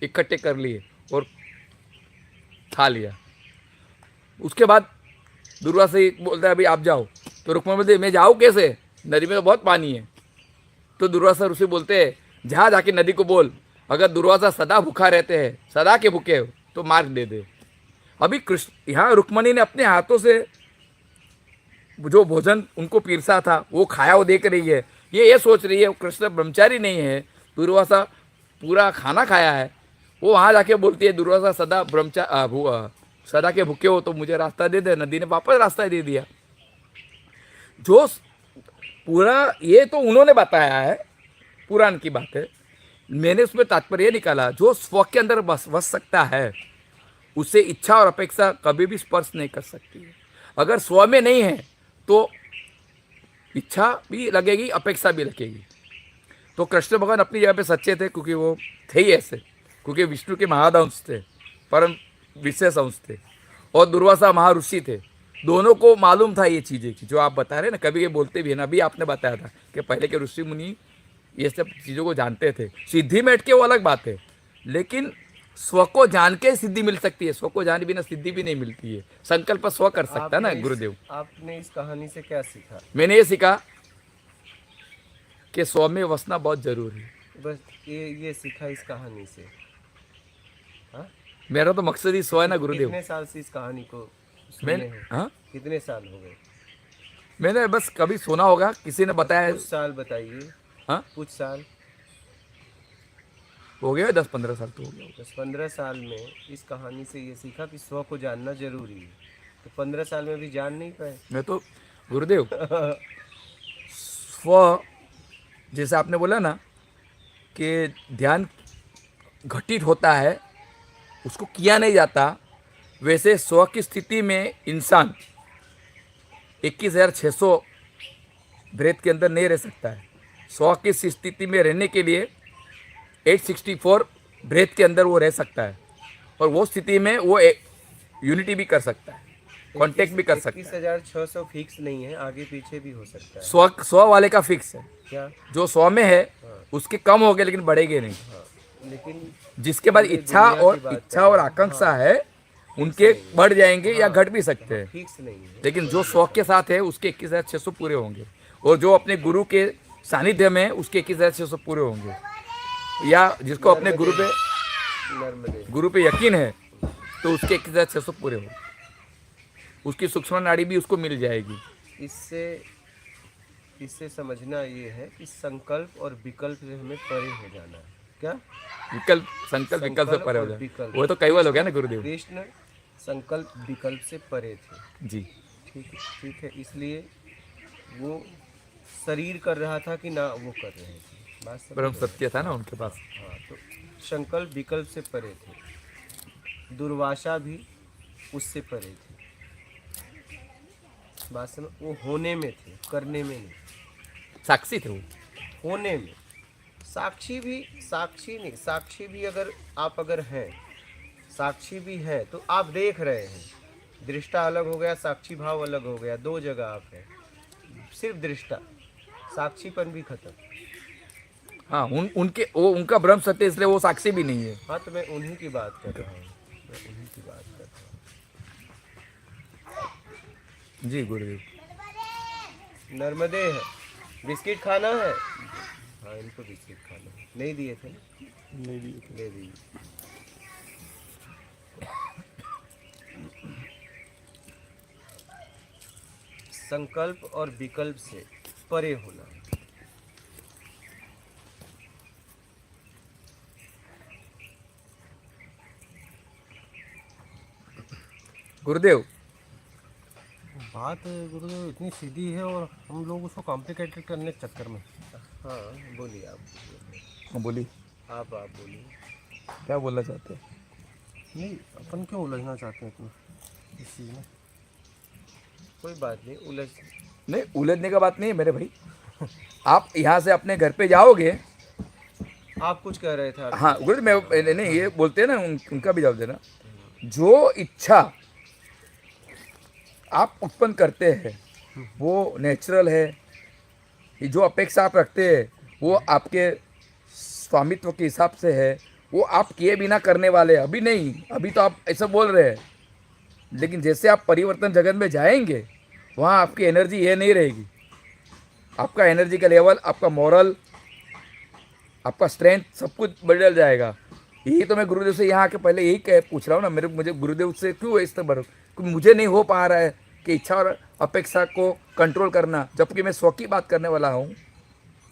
इकट्ठे कर लिए और खा लिया। उसके बाद दुर्वासा बोलता है, अभी आप जाओ। तो रुक्मणी बोलते, मैं जाऊँ कैसे, नदी में तो बहुत पानी है। तो दुर्वासा ऋषि बोलते हैं, जहाँ जाके नदी को बोल, अगर दुर्वासा सदा भूखा रहते हैं, सदा के भूखे हो तो मार्ग दे दे। अभी कृष्ण यहाँ रुक्मणी ने अपने हाथों से जो भोजन उनको पीरसा था वो खाया, वो देख रही है। ये सोच रही है कृष्ण ब्रह्मचारी नहीं है, दुर्वासा पूरा खाना खाया है। वो वहाँ जाके बोलती है, दुर्वासा सदा सदा के भूखे हो तो मुझे रास्ता दे दे। नदी ने वापस रास्ता दे दिया। जो पूरा ये तो उन्होंने बताया है, पुराण की बात है, मैंने उसमें तात्पर्य निकाला, जो स्व के अंदर बस सकता है उसे इच्छा और अपेक्षा कभी भी स्पर्श नहीं कर सकती है। अगर स्व में नहीं है तो इच्छा भी लगेगी, अपेक्षा भी लगेगी। तो कृष्ण भगवान अपनी जगह पे सच्चे थे, क्योंकि वो थे ही ऐसे, क्योंकि विष्णु के महादंश थे, परम विशेष अंश थे, और दुर्वासा महर्षि थे। दोनों को मालूम था ये चीज़ें की जो आप बता रहे हैं ना, कभी ये बोलते भी है ना। अभी आपने बताया था कि पहले के ऋषि मुनि ये सब चीज़ों को जानते थे। सिद्धि में अटके वो अलग बात है, लेकिन स्व को जान के सिद्धि मिल सकती है, स्व को जाने बिना सिद्धि भी नहीं मिलती है। संकल्प स्व कर सकता है ना गुरुदेव। आपने इस कहानी से क्या सीखा? मैंने ये सीखा कि स्व में वसना बहुत जरूरी है। बस ये सीखा इस कहानी से। हाँ, मेरा तो मकसद ही स्व है ना गुरुदेव। कितने साल से इस कहानी को सुने मैंने हैं? हाँ कितने साल हो गए? मैंने बस कभी सुना होगा, किसी ने बताया। कुछ साल बताइए। हाँ, कुछ साल हो गया 10-15 साल तो हो गया। 10-15 साल में इस कहानी से ये सीखा कि स्व को जानना जरूरी है। तो 15 साल में भी जान नहीं पाए। मैं तो गुरुदेव स्व, जैसे आपने बोला ना कि ध्यान घटित होता है, उसको किया नहीं जाता, वैसे स्व की स्थिति में इंसान 21,600 ब्रेथ के अंदर नहीं रह सकता है। स्व की स्थिति में रहने के लिए 864 ब्रेथ के अंदर वो रह सकता है, और वो स्थिति में वो यूनिटी भी कर सकता है, कांटेक्ट भी कर सकता है। 21,600 फिक्स नहीं है, आगे पीछे भी हो सकता है। स्व वाले का फिक्स है। क्या? जो स्व में है उसके कम हो गए, लेकिन बढ़ेंगे नहीं। हाँ, लेकिन जिसके बाद इच्छा और आकांक्षा है, उनके बढ़ जाएंगे या घट भी सकते हैं, फिक्स नहीं है। लेकिन जो स्व के साथ है उसके 21,600 पूरे होंगे, और जो अपने गुरु के सानिध्य में है उसके 21,600 पूरे होंगे। या जिसको अपने गुरु पे यकीन है तो उसके 21,600 पूरे होंगे, उसकी सूक्ष्म नाड़ी भी उसको मिल जाएगी। इससे समझना ये है कि संकल्प और विकल्प से हमें परे हो जाना है। क्या? संकल्प विकल्प से परे हो और जाए, विकल्प। वो तो कैवल हो गया ना गुरुदेव। कृष्ण संकल्प विकल्प से परे थे। जी ठीक है, इसलिए वो शरीर कर रहा था कि ना वो कर रहे थे। बात समझ परम रहे हैं? सत्य था ना उनके पास। हाँ, तो संकल्प विकल्प से परे थे। दुर्वासा भी उससे परे थे। बात समझ, वो होने में थे, करने में नहीं। साक्षी थे वो। होने में साक्षी भी अगर हैं, साक्षी भी है तो आप देख रहे हैं। दृष्टा अलग हो गया, साक्षी भाव अलग हो गया, दो जगह आप हैं। सिर्फ दृष्टा, साक्षीपन भी खत्म। हाँ, उनका ब्रह्म सत्य, इसलिए वो साक्षी भी नहीं है। हाँ, तो मैं उन्हीं की बात कर रहा हूँ। जी गुरुदेव। नर्मदे है, बिस्किट खाना है? हाँ, इनको बिस्किट खाना है। नहीं दिए थे ना? नहीं दिए थे। ले दिए। संकल्प और विकल्प से परे होना। गुरुदेव बात गुरुदेव इतनी सीधी है और हम लोग उसको कॉम्प्लिकेटेड करने के चक्कर में। हाँ, बोलिए आप। बोली आप बोलिए। क्या बोलना चाहते हैं? नहीं, अपन क्यों उलझना चाहते हैं इतना इस चीज़ में? कोई बात नहीं, नहीं, उलझने का बात नहीं है मेरे भाई। आप यहाँ से अपने घर पे जाओगे। आप कुछ कह रहे थे आप। हाँ गुरुदेव, मैं नहीं, ये बोलते हैं ना, उनका भी जवाब देना। जो इच्छा आप उत्पन्न करते हैं वो नेचुरल है। जो अपेक्षा आप रखते हैं वो आपके स्वामित्व के हिसाब से है, वो आप किए बिना करने वाले। अभी नहीं, अभी तो आप ऐसा बोल रहे हैं, लेकिन जैसे आप परिवर्तन जगत में जाएंगे वहाँ आपकी एनर्जी ये नहीं रहेगी। आपका एनर्जी का लेवल, आपका मॉरल, आपका स्ट्रेंथ, सब कुछ बदल जाएगा। यही तो मैं गुरुदेव से यहाँ आके पहले यही पूछ रहा हूँ ना। मुझे गुरुदेव से क्यों इस तरह, क्योंकि मुझे नहीं हो पा रहा है कि इच्छा और अपेक्षा को कंट्रोल करना, जबकि मैं स्व की बात करने वाला हूँ।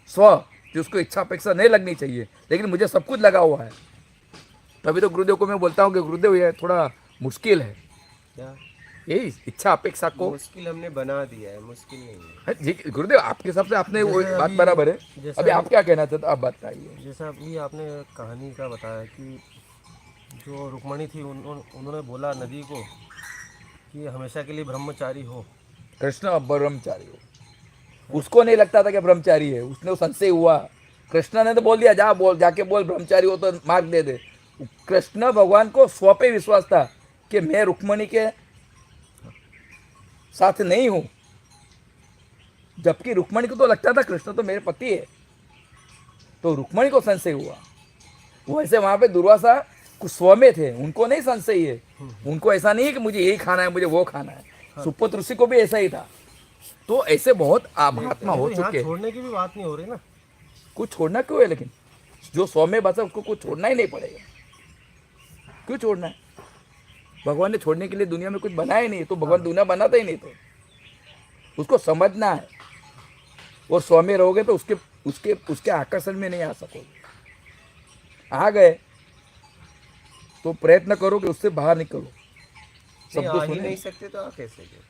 स्व जिसको इच्छा अपेक्षा नहीं लगनी चाहिए, लेकिन मुझे सब कुछ लगा हुआ है। तभी तो गुरुदेव को मैं बोलता हूँ कि गुरुदेव ये थोड़ा मुश्किल है। क्या? यही इच्छा अपेक्षा को मुश्किल हमने बना दिया है, मुश्किल नहीं है। जी गुरुदेव, आपके हिसाब से आपने वो जैसे बात अभी- बराबर है। जैसे अभी आप क्या कहना चाहते, आप बताइए। जैसा अभी आपने कहानी का बताया कि जो रुक्मणी थी उन्होंने बोला नदी को कि हमेशा के लिए ब्रह्मचारी हो। कृष्ण अब ब्रह्मचारी हो। उसको नहीं लगता था कि ब्रह्मचारी है, उसने वो संशय हुआ। कृष्ण ने तो बोल दिया जाके बोल ब्रह्मचारी हो तो मार्ग दे दे। कृष्ण भगवान को स्व पे विश्वास था कि मैं रुक्मणी के साथ नहीं हूं, जबकि रुक्मणी को तो लगता था कृष्ण तो मेरे पति है। तो रुक्मणी को संशय हुआ। वो ऐसे वहां पे दुर्वासा कुछ स्व में थे, उनको नहीं संशय है। उनको ऐसा नहीं है कि मुझे यही खाना है, मुझे वो खाना है। सुपत ऋषि को भी ऐसा ही था। तो ऐसे बहुत महात्मा हो यहाँ चुके हैं। छोड़ने की भी बात नहीं हो रही ना। कुछ छोड़ना क्यों है, लेकिन जो स्व में बसा उसको कुछ छोड़ना ही नहीं पड़ेगा। क्यों छोड़ना है? भगवान ने छोड़ने के लिए दुनिया में कुछ बनाया ही नहीं, तो भगवान दुनिया बनाता ही नहीं। तो उसको समझना है, और स्व में रहोगे तो उसके उसके उसके आकर्षण में नहीं आ सकोगे। आ गए तो प्रयत्न करो कि उससे बाहर निकलो। नहीं, शब्द आ ही सुने नहीं सकते तो आ कैसे गए?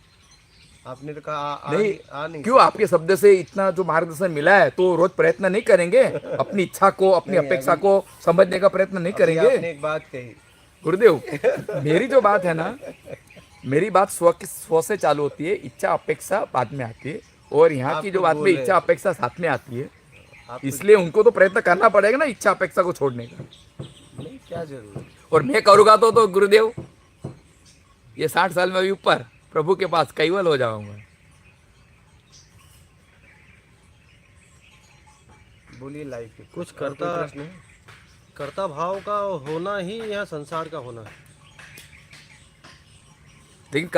आपने तो कहा नहीं, आ नहीं क्यों आपके शब्द से इतना जो मार्गदर्शन मिला है, तो रोज प्रयत्न नहीं करेंगे? अपनी इच्छा को, अपनी नहीं, अपेक्षा को समझने का प्रयत्न नहीं अभी करेंगे? आपने एक बात कही, गुरुदेव, मेरी जो बात है ना, मेरी बात स्व से चालू होती है, इच्छा अपेक्षा बाद में आती है। और यहाँ की आप जो कुछ बात बोल में रहे इच्छा थे। अपेक्षा साथ में आती है, आप इसलिए उनको तो प्रयत्न करना पड़ेगा ना इच्छा अपेक्षा को छोड़ने का। नहीं, क्या जरूरत? और मैं करूँगा तो गुरुदेव, ये 60 साल में भी ऊपर प्रभु के पास कैवल हो जाऊंगा। बोलिए लाइव पे कुछ और कोई करता प्रश्न है? कर्ता भाव का होना ही यहाँ संसार का होना है। लेकिन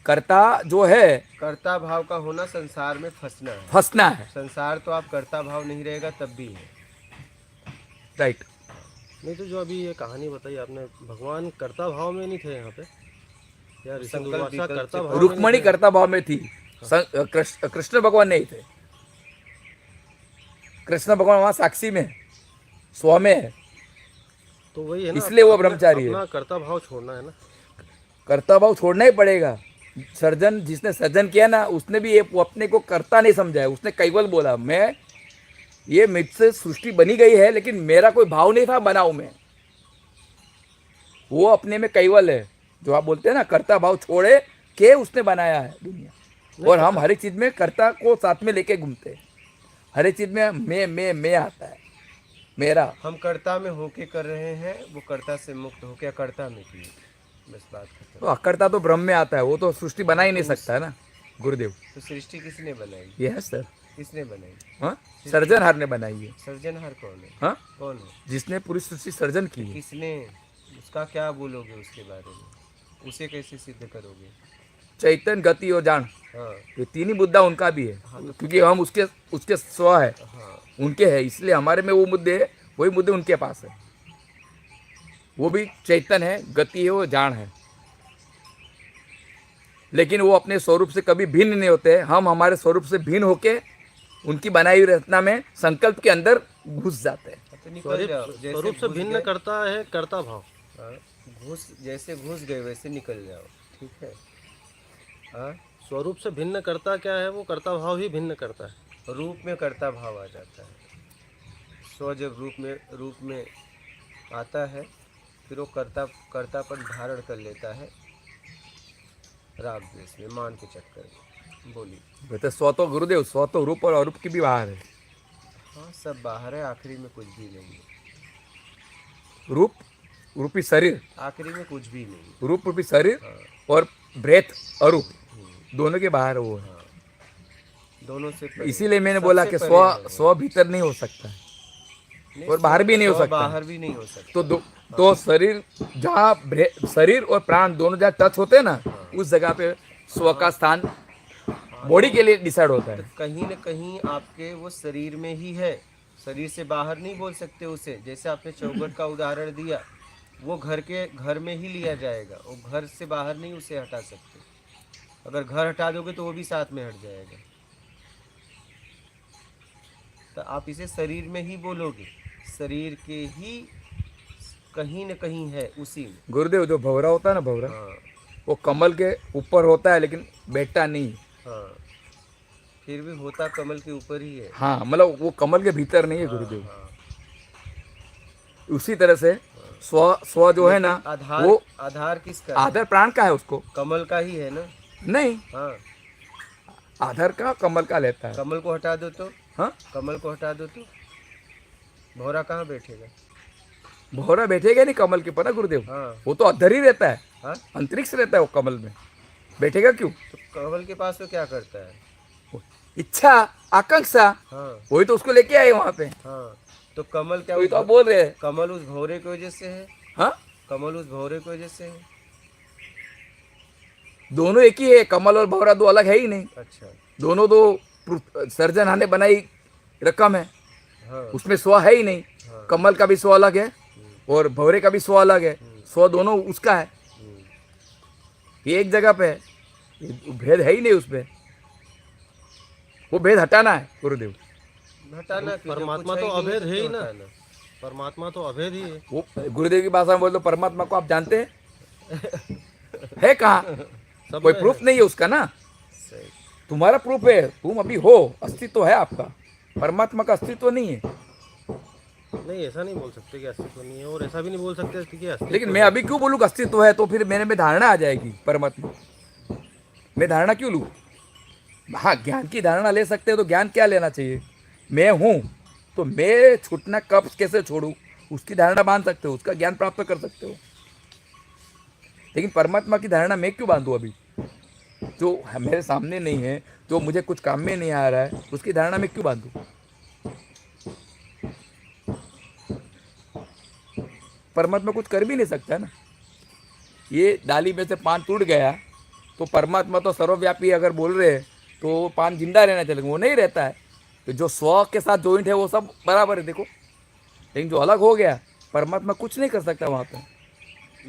कर्ता जो है, कर्ता भाव का होना संसार में फंसना है। फंसना है। संसार तो आप कर्ता भाव नहीं रहेगा तब भी है। राइट। नहीं तो जो अभी ये कहानी बताई आपने, भगवान कर्ता भाव में नहीं थे यहाँ पे, या ऋषि संकल्प दुर्वासा विकल्प कर्ता से भाव में रुक्मणी नहीं थे? कर्ता भाव में थी, कृष्ण भगवान नहीं थे। कृष्ण भगवान वहां साक्षी में, स्व में है, तो वही है ना, इसलिए वो अपना- ब्रह्मचारी है। अपना कर्ता भाव छोड़ना है ना। कर्ता भाव छोड़ना ही पड़ेगा। सर्जन जिसने सर्जन किया ना, उसने भी ये वो अपने को कर्ता नहीं समझा है। उसने केवल बोला मैं, ये मुझसे सृष्टि बनी गई है, लेकिन मेरा कोई भाव नहीं था बनाऊ में। वो अपने में केवल है, जो आप बोलते हैं ना कर्ता भाव छोड़े के उसने बनाया है दुनिया। और हम हर एक चीज में कर्ता को साथ में लेके घूमते हैं। हर एक चीज में मैं आता है, मेरा। हम कर्ता में होके कर रहे हैं, वो कर्ता से मुक्त होके अकर्ता में किए। बस बात खत्म। तो अकर्ता तो ब्रह्म में आता है, वो तो सृष्टि बना ही नहीं सकता है ना गुरुदेव। तो सृष्टि किसने बनाई? ये है सर। किसने बनाई? हाँ, सर्जनहार ने बनाई है। सर्जनहार कौन है? हाँ, कौन है? जिसने पूरी सृष्टि सर्जन की है। किसने? उसका क्या बोलोगे उसके बारे में? उसे कैसे सिद्ध करोगे? चैतन्य, गति और जान, हाँ ये तीन ही मुद्दा उनका भी है। क्योंकि हम उसके स्व है, हाँ, उनके है, इसलिए हमारे में वो मुद्दे है, वही मुद्दे उनके पास है। वो भी चैतन्य है, गति है, वो जान है, लेकिन वो अपने स्वरूप से कभी भिन्न नहीं होते। हम हमारे स्वरूप से भिन्न होके उनकी बनाई हुई रचना में, संकल्प के अंदर घुस जाते हैं। तो निकल जाओ। स्वरूप से घुस भिन्न गए, करता है कर्ता भाव। हाँ, जैसे घुस गए वैसे निकल जाओ। ठीक है? हाँ, स्वरूप से भिन्न करता क्या है, वो कर्ता भाव ही भिन्न करता है। रूप में कर्ता भाव आ जाता है। स्व जब रूप में आता है, फिर वो कर्तापन धारण कर लेता है, राग द्वेष में, मान के चक्कर में। बोलिए। कहते स्व तो गुरुदेव, स्व तो रूप और अरूप की भी बाहर है। हाँ, सब बाहर है, आखिरी में कुछ भी नहीं है। रूपी शरीर, आखिरी में कुछ भी नहीं है। रूप रूपी शरीर हाँ, और ब्रेथ अरूप, दोनों के बाहर वो है। हाँ, दोनों से परे। इसीलिए मैंने बोला कि सबसे परे है वो। स्व भीतर नहीं हो सकता है, नहीं, और बाहर भी नहीं हो स्व सकता। बाहर भी नहीं हो सकता। तो तो शरीर जहाँ शरीर और प्राण दोनों जहाँ टच होते हैं ना, उस जगह पे स्व का स्थान बॉडी के लिए डिसाइड होता है। कहीं न कहीं आपके वो शरीर में ही है, शरीर से बाहर नहीं बोल सकते उसे। जैसे आपने चौखट का उदाहरण दिया, वो घर में ही लिया जाएगा, वो घर से बाहर नहीं उसे हटा सकते। अगर घर हटा दोगे तो वो भी साथ में हट जाएगा। तो आप इसे शरीर में ही बोलोगे, शरीर के ही कहीं न कहीं है, उसी में। गुरुदेव, जो भंवरा होता है ना, भंवरा, हाँ वो कमल के ऊपर होता है, लेकिन बैठता नहीं। हाँ, फिर भी होता कमल के ऊपर ही है। हाँ, मतलब वो कमल के भीतर नहीं है गुरुदेव। हाँ, उसी तरह से स्व जो है ना, वो आधार किसका है? आधार प्राण का है, उसको कमल का ही है ना? नहीं। हाँ, आधार का कमल का लेता है। कमल को हटा दो तो, हाँ, कमल को हटा दो तो भौरा कहाँ बैठेगा? भौरा बैठेगा नहीं कमल के ऊपर ना गुरुदेव, हाँ वो तो अधर ही रहता है, हाँ, अंतरिक्ष रहता है वो कमल में, बैठेगा क्यों? तो कमल के पास वो क्या करता है? इच्छा, आकांक्षा, हाँ वही तो उसको लेके आए वहां पे, हाँ, तो कमल क्या वही तो आप बोल रहे हैं। कमल उस भौरे की वजह से है? हाँ, कमल उस भौरे की वजह से है? दोनों एक ही है, कमल और भौरा दो अलग है ही नहीं, अच्छा, दोनों दो सर्जन ने बनाई रकम है, हाँ उसमें स्व है ही नहीं। हाँ। कमल का भी स्व अलग है और भौरे का भी स्व अलग है, स्व दोनों उसका है, ये एक जगह पे है, ये भेद है ही नहीं उसमें, वो भेद हटाना है गुरुदेव। हटाना क्यों? जब परमात्मा कुछ तो नहीं अभेद तो है ही क्यों ना। हटाना? परमात्मा तो अभेद ही है। वो गुरुदेव की भाषा में बोल दो, परमात्मा को आप जानते हैं? है कहाँ? सब कोई में प्रूफ नहीं है उसका ना, सही। तुम्हारा प्रूफ है, तुम अभी हो, अस्तित्व है आपका, परमात्मा का अस्तित्व नहीं है। नहीं, ऐसा नहीं बोल सकते कि अस्तित्व नहीं है, और ऐसा भी नहीं बोल सकते कि अस्तित्व लेकिन मैं अभी क्यों बोलूँ अस्तित्व है, तो फिर मेरे में धारणा आ जाएगी परमात्मा, मैं धारणा क्यों लूँ? हाँ, ज्ञान की धारणा ले सकते हो, तो ज्ञान क्या लेना चाहिए? मैं हूँ, तो मैं छूटना कब कैसे छोड़ूं, उसकी धारणा बांध सकते हो, उसका ज्ञान प्राप्त कर सकते हो। लेकिन परमात्मा की धारणा मैं क्यों बांधूं अभी, जो मेरे सामने नहीं है, जो मुझे कुछ काम में नहीं आ रहा है, उसकी धारणा मैं क्यों बांधूं? परमात्मा कुछ कर भी नहीं सकता है ना। ये डाली में से पान टूट गया, तो परमात्मा तो सर्वव्यापी अगर बोल रहे हैं, तो वो पान जिंदा रहना चाहिए, वो नहीं रहता है। तो जो स्व के साथ जॉइंट है वो सब बराबर है, देखो। लेकिन जो अलग हो गया, परमात्मा कुछ नहीं कर सकता वहाँ पे।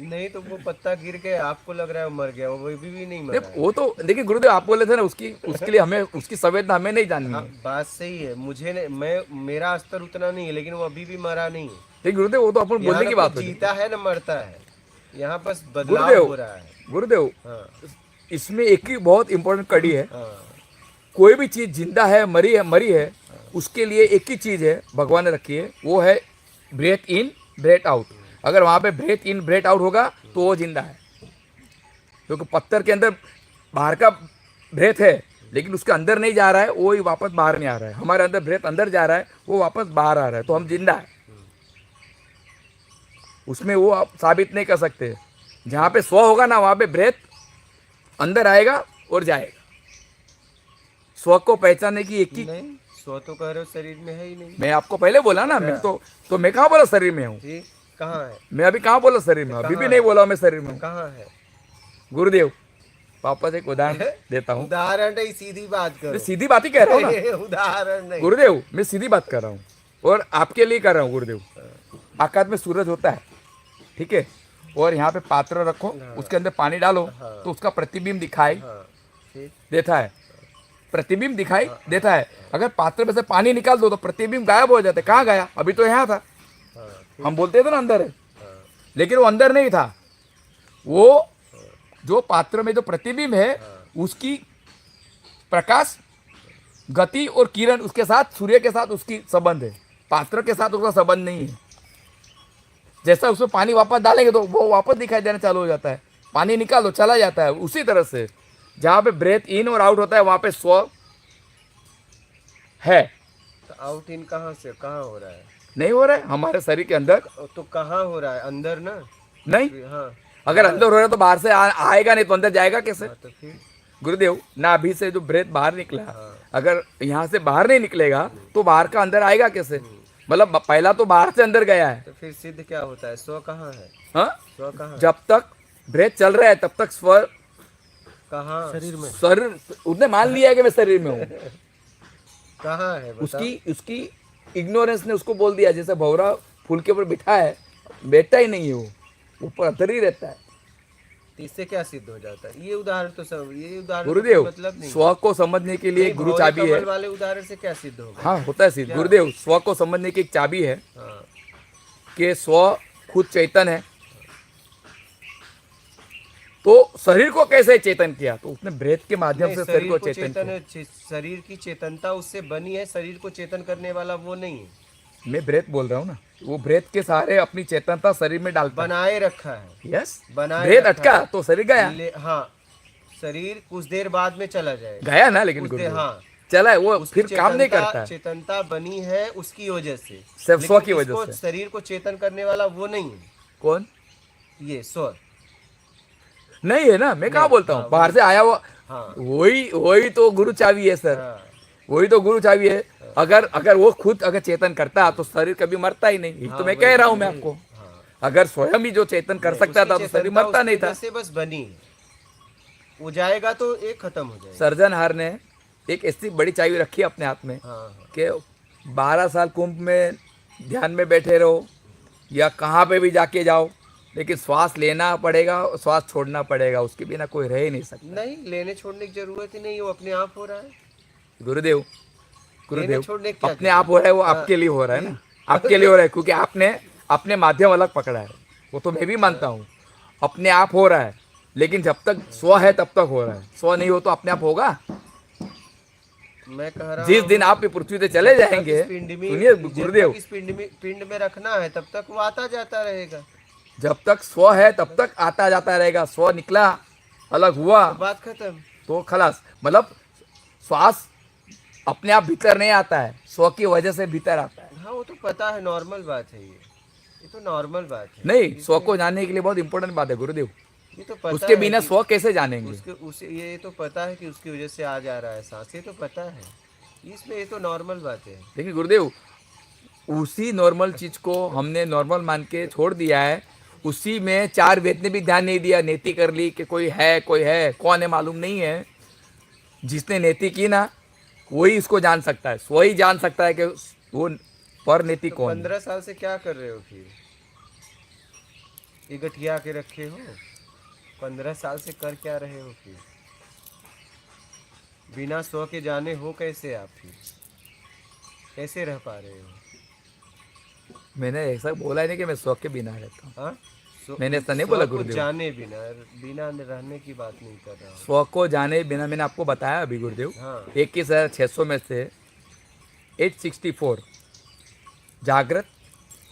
नहीं तो वो पत्ता गिर के आपको लग रहा है वो मर गया, वो भी नहीं मरा है। वो तो देखिए गुरुदेव, आप बोले थे ना, उसके लिए हमें उसकी संवेदना हमें नहीं जाननी हाँ, है। बात सही है, मुझे नहीं, मेरा स्तर उतना नहीं है, लेकिन वो अभी भी मरा नहीं है। लेकिन गुरुदेव, वो तो अपन यहाँ बोलने की ना बात कोई होती है। जीता है ना मरता है, यहाँ बस बदलाव गुरुदेव, हो रहा है। गुरुदेव, हाँ इसमें एक ही बहुत इंपॉर्टेंट कड़ी है। हाँ कोई भी चीज जिंदा है, मरी है, उसके लिए एक ही चीज है भगवान ने रखी है, वो है ब्रेथ इन ब्रेथ आउट। अगर वहां पे ब्रेथ इन ब्रेथ आउट होगा तो वो जिंदा है, क्योंकि पत्थर के अंदर बाहर का ब्रेथ है, लेकिन उसके अंदर नहीं जा रहा है, वो ही वापस बाहर नहीं आ रहा है। हमारे अंदर ब्रेथ अंदर जा रहा है, वो वापस बाहर आ रहा है, तो हम जिंदा है। उसमें वो आप साबित नहीं कर सकते। जहाँ पे स्व होगा ना, वहाँ पे ब्रेथ अंदर आएगा और जाएगा। स्व को पहचानने की एक ही, नहीं, स्व तो कह रहे हो शरीर में है ही नहीं मैं आपको पहले बोला ना, मैं तो मैं कहाँ बोला शरीर में हूँ? जी। कहाँ है? मैं अभी कहाँ बोला शरीर में? अभी भी कहाँ नहीं बोला मैं शरीर में हूँ। कहाँ है? गुरुदेव, वापस एक उदाहरण देता हूँ। उदाहरण नहीं, सीधी बात मैं करो। सीधी बात ही कह रहा हूँ ना उदाहरण नहीं। गुरुदेव, मैं सीधी बात कर रहा हूँ और आपके लिए कर रहा हूँ गुरुदेव। आकाश में सूरज होता है, ठीक है, और यहाँ पे पात्र रखो, उसके अंदर पानी डालो, तो उसका प्रतिबिंब दिखाई हाँ ठीक। देता है, प्रतिबिंब दिखाई देता है। अगर पात्र में से पानी निकाल दो तो प्रतिबिंब गायब हो जाता है। कहाँ गया? अभी तो यहाँ था। हाँ हम बोलते थे ना अंदर है, लेकिन वो अंदर नहीं था। वो जो पात्र में जो प्रतिबिंब है, उसकी प्रकाश, गति और किरण, उसके साथ, सूर्य के साथ उसकी संबंध है, पात्र के साथ उसका संबंध नहीं है। जैसा उसमें पानी वापस डालेंगे तो वो वापस दिखाई देना चालू हो जाता है, पानी निकाल दो चला जाता है। उसी तरह से जहाँ पे ब्रेथ इन और आउट होता है, वहाँ पे स्व है। तो आउट इन कहाँ से कहाँ हो रहा है? नहीं हो रहा है हमारे शरीर के अंदर, तो कहाँ हो रहा है? अंदर ना? नहीं। हाँ अगर अंदर हो रहा है तो बाहर से आएगा नहीं, तो अंदर जाएगा कैसे? हाँ, तो फिर गुरुदेव, नाभि से जो ब्रेथ बाहर निकला, अगर यहाँ से बाहर नहीं निकलेगा तो बाहर का अंदर आएगा कैसे? मतलब पहला तो बाहर से अंदर गया है। तो फिर सिद्ध क्या होता है? स्व कहाँ है? हाँ, स्व कहाँ है? जब तक ब्रेथ चल रहा है तब तक स्वर कहाँ? शरीर में शरीर, उसने मान लिया है कि मैं शरीर में हूँ। कहाँ है बताओ? उसकी इग्नोरेंस ने उसको बोल दिया, जैसे भौरा फूल के ऊपर बिठा है, बैठता ही नहीं है, वो ऊपर अंदर ही रहता है। तो इससे क्या सिद्ध हो जाता है? ये उदाहरण तो सब, ये उदाहरण का गुरुदेव, कोई मतलब नहीं। स्व को समझने के लिए नहीं, गुरु भौरे चाबी है। कमल वाले उदाहरण से क्या सिद्ध होगा? हाँ, होता है सिद्ध। गुरुदेव, स्व को समझने की एक चाबी है हाँ कि स्व खुद चैतन है, तो शरीर को कैसे चेतन किया? तो उसने ब्रेथ के माध्यम नहीं, से शरीर को चेतन चेतन किया। है, शरीर की चेतनता उससे बनी है, शरीर को चेतन करने वाला वो नहीं है। मैं ब्रेथ बोल रहा हूँ ना, वो ब्रेथ के सहारे अपनी चेतनता शरीर में डालता है। बनाए रखा है, यस, बनाए ब्रेथ रखा अटका है। तो शरीर गया। हाँ, शरीर कुछ देर बाद में चला जाएगा। गया ना, लेकिन कुछ देर, गुरुदेव हाँ, चला है वो, उसकी फिर काम नहीं चेतनता- करता है, चेतनता बनी है उसकी वजह से, सिर्फ स्व लेकिन की वजह इसको से। शरीर को चेतन करने वाला वो नहीं है, कौन ये स्व। नहीं है ना, मैं कहाँ नहीं, बोलता हाँ, हूँ बाहर से आया हुआ, हाँ, वही तो गुरु चाबी है सर, हाँ, वही तो गुरु चाबी है। अगर वो खुद अगर चेतन करता तो शरीर कभी मरता ही नहीं, ये हाँ, तो मैं वही, कह रहा हूँ मैं वही, आपको। हाँ। अगर स्वयं ही जो चेतन कर सकता उसकी था तो शरीर चेतनता मरता नहीं उसकी था। वजह से बस बनी है, वो जाएगा तो एक खत्म हो जाएगा। सर्जनहार ने एक ऐसी बड़ी चाबी रखी है अपने हाथ में हाँ, हाँ, कि 12 साल कुंभ में ध्यान में बैठे रहो या कहाँ पे भी जाके जाओ, लेकिन श्वास लेना पड़ेगा, श्वास छोड़ना पड़ेगा, उसके बिना कोई रह ही नहीं सकता। नहीं, लेने छोड़ने की जरूरत ही नहीं, वो अपने आप हो रहा है। गुरुदेव, गुरुदेव छोड़ने की क्या अपने आप हो रहा है, वो आपके लिए हो रहा है ना, आपके लिए हो रहा है, क्योंकि आपने अपने माध्यम अलग पकड़ा है, वो तो मैं भी मानता हूँ। अपने आप हो रहा है, लेकिन जब तक स्व है तब तक हो रहा है, स्व नहीं हो तो अपने आप होगा। मैं कह रहा जिस हूँ, दिन आप पृथ्वी से चले जाएंगे, इस पिंड में, सुनिए जब गुरुदेव, तक इस पिंड में रखना है तब तक वो आता जाता रहेगा, जब तक स्व है तब तक आता जाता रहेगा। स्व निकला, अलग हुआ तो बात खत्म। तो खलास, मतलब श्वास अपने आप भीतर नहीं आता है, स्व की वजह से भीतर आता है। हाँ, वो तो पता है, नॉर्मल बात है, ये तो नॉर्मल बात है। नहीं, स्व को जानने के लिए बहुत इंपॉर्टेंट बात है गुरुदेव, ये तो पता उसके है बिना कि स्व कैसे जानेंगे। उसके उसे ये तो पता है कि उसकी वजह से आ जा रहा है सांस, ये तो पता है, इसमें ये तो नॉर्मल बात है। लेकिन गुरुदेव उसी नॉर्मल चीज को हमने नॉर्मल मान के छोड़ दिया है, उसी में 4 वेद ने भी ध्यान नहीं दिया, नेति कर ली कि कोई है कौन है मालूम नहीं है। जिसने नेति की ना वही इसको जान सकता है, वही जान सकता है कि वो पर नेति तो कौन है। 15 साल से क्या कर रहे हो फिर, ये गठिया के रखे हो? 15 साल से कर क्या रहे हो फिर? बिना स्व के जाने हो कैसे आप, फिर कैसे रह पा रहे हो? मैंने ऐसा बोला ही नहीं कि मैं स्व के बिना रहता हूँ, हाँ, मैंने ऐसा नहीं स्व बोला को गुरुदेव। जाने बिना बिना रहने की बात नहीं कर रहा हूँ। स्व को जाने बिना मैंने आपको बताया अभी गुरुदेव, हाँ, 21,600 में से 864 जागृत,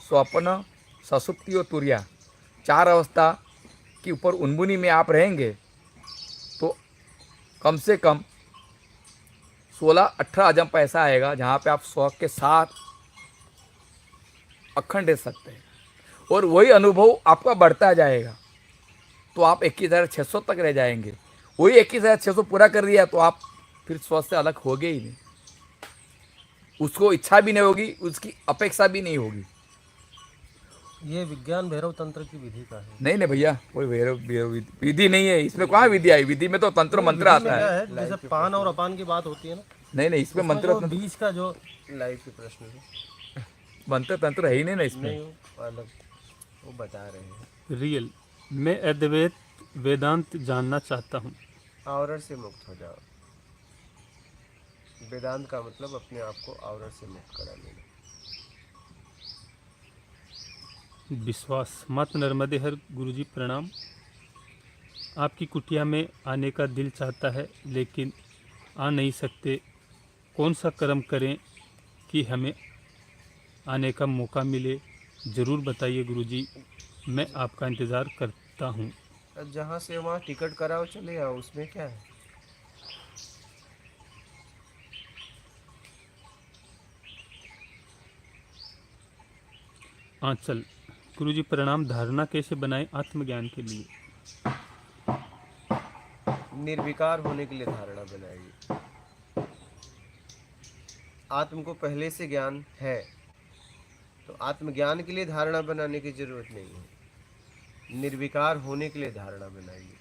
स्वप्न, ससुप्ति और तुरिया 4 अवस्था के ऊपर उन्मुनी में आप रहेंगे तो कम से कम 16-18 अजम पैसा आएगा, जहाँ पे आप स्व के साथ अखंड रह सकते हैं और वही अनुभव आपका बढ़ता जाएगा, तो आप 21,600 तक रह जाएंगे। वही 21,600 पूरा कर दिया तो आप फिर स्व से अलग होगे ही नहीं, उसको इच्छा भी नहीं होगी, उसकी अपेक्षा भी नहीं होगी। ये विज्ञान भैरव तंत्र की विधि का है। नहीं भैया, कोई विधि नहीं है इसमें, कहाँ विधि आई? विधि में तो तंत्र मंत्र विधि में आता क्या है। है, जैसे पान और अपान की बात होती है ना, नहीं इसमें उसमें मंत्र जो बीज का जो लाइव के प्रश्न है। मंत्र तंत्र है ही नहीं ना इसमें। नहीं, वो अलग वो बता रहे हैं। रियल, मैं अद्वैत वेदांत जानना चाहता हूँ। आवरण से मुक्त हो जाओ। वेदांत का मतलब अपने आप को आवरण से मुक्त करा लेना। विश्वास। माता नर्मदे हर गुरुजी प्रणाम। आपकी कुटिया में आने का दिल चाहता है लेकिन आ नहीं सकते, कौन सा कर्म करें कि हमें आने का मौका मिले? ज़रूर बताइए गुरुजी, मैं आपका इंतज़ार करता हूँ। अब जहाँ से वहाँ टिकट कराओ, चले आओ, उसमें क्या है। आंचल। गुरुजी प्रणाम। धारणा कैसे बनाएं आत्मज्ञान के लिए? निर्विकार होने के लिए धारणा बनाइए। आत्म को पहले से ज्ञान है, तो आत्मज्ञान के लिए धारणा बनाने की जरूरत नहीं है। निर्विकार होने के लिए धारणा बनाइए।